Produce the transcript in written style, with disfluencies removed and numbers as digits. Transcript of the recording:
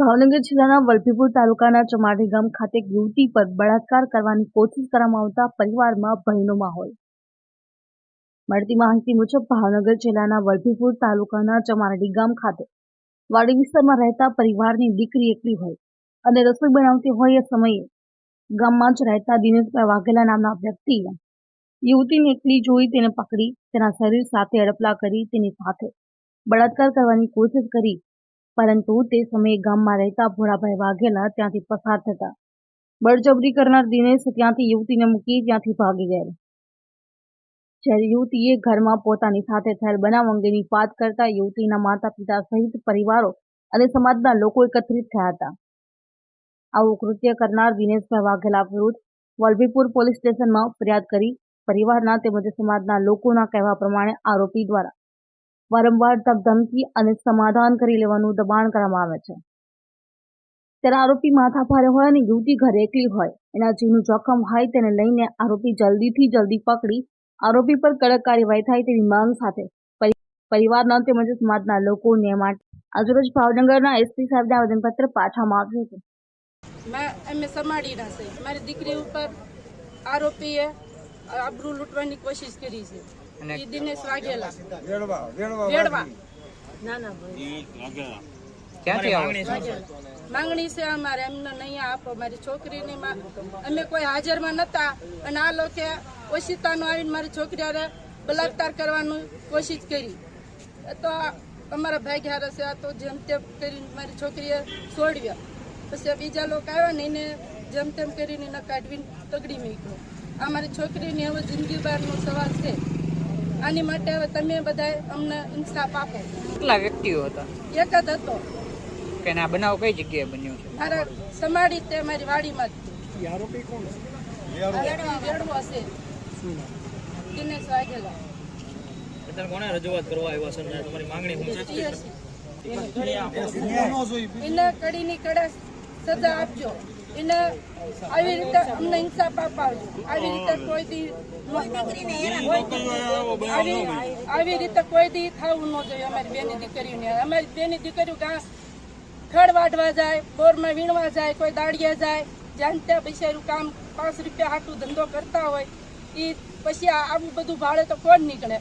ભાવનગર જિલ્લાના વલભીપુર તાલુકાના ચમાડી ગામ ખાતે એક યુવતી પર બળાત્કાર કરવાની કોશિશ કરવામાં આવતા પરિવારમાં ભયનો માહોલ। મળતી માહિતી મુજબ ભાવનગર જિલ્લાના વલભીપુર તાલુકાના ચમાડી ગામ ખાતે વાડી વિસ્તારમાં રહેતા પરિવારની દીકરી એકલી હોય અને રસોઈ બનાવતી હોય એ સમયે ગામમાં જ રહેતા દિનેશભાઈ વાઘેલા નામના વ્યક્તિએ યુવતીને એકલી જોઈ તેને પકડી તેના શરીર સાથે અડપલા કરી તેની સાથે બળાત્કાર કરવાની કોશિશ કરી, પરંતુ તે સમયે ગામમાં રહેતા ભોળાભાઈ વાઘેલા ત્યાંથી પસાર થતા બળજબરી કરનાર દિનેશ ત્યાંથી યુવતીને મૂકી ત્યાંથી ભાગી ગયેલ। જ્યારે યુવતીએ ઘરમાં પોતાની સાથે થયેલ બનાવ અંગેની વાત કરતા યુવતીના માતા પિતા સહિત પરિવારો અને સમાજના લોકો એકત્રિત થયા હતા। આવું કૃત્ય કરનાર દિનેશભાઈ વાઘેલા વિરુદ્ધ વલભીપુર પોલીસ સ્ટેશનમાં ફરિયાદ કરી પરિવારના તેમજ સમાજના લોકોના કહેવા પ્રમાણે આરોપી દ્વારા વારંવાર ધમકી અને સમાધાન કરી લેવાનું દબાણ કરવામાં આવે છે। ત્યારે આરોપી માથાભારે હોય અને યુવતી ઘરે એકલી હોય, એના જીવનું જોખમ હોય તેને લઈને આરોપી જલ્દીથી જલ્દી પકડી આરોપી પર કડક કાર્યવાહી થાય તેવી માંગ સાથે પરિવારના તેમજ સમાજના લોકો ન્યાય માટે આજરોજ ભાવનગરના એસપી સાહેબને આવેદનપત્ર પાઠવવામાં આવ્યું હતું। અમે સમાડીના છે, મારી દીકરી ઉપર આરોપીએ આબરૂ લૂંટવાની કોશિશ કરી છે। દિનેશ વાઘેલા વેડવા માંગણી છે અમારે, એમને નહીં આપો મારી છોકરીની। અમે કોઈ હાજરમાં નતા અને આ લોકો ઓશિતાનો આવીને મારી છોકરી હારે બલાત્કાર કરવાનું કોશિશ કરી, તો અમારા ભાઈ ઘારે છે આ તો જેમ તેમ કરીને મારી છોકરીએ છોડ્યા। પછી બીજા લોકો આવ્યા ને એને જેમ તેમ કરીને એને કાઢવીને તગડી મૂક્યો। આ મારી છોકરીની હવે જિંદગી બહારનો સવાલ છે। આની માટે હવે તમે બધા અમને ઇન્સાફ આપો। કેટલા વ્યક્તિઓ હતા? એક જ હતો। કે આ બનાવ કઈ જગ્યાએ બન્યો છે? મારા સમાડી તે મારી વાડીમાં જ। આરોપી કોણ છે? વેડવો છે દિનેશ વાઘેલા। તમે કોને રજૂઆત કરવા આવ્યા છો ને તમારી માંગણી શું છે? એને કડીની કડા સજા આપજો, એને આવી રીતે અમને ઇન્સાફ અપાવજો। આવી રીતે કોઈ દી આવી રીતે કોઈ દી થવું ન જોઈએ અમારી બેની દીકરીઓને। અમારી બેની દીકરીઓ ઘાસ ખડ વાઢવા જાય, બોરમાં વીણવા જાય, કોઈ દાડિયા જાય, જ્યાં ત્યાં બિચારું કામ 5 રૂપિયા હાટું ધંધો કરતા હોય, એ પછી આવું બધું ભાડે તો કોણ નીકળે?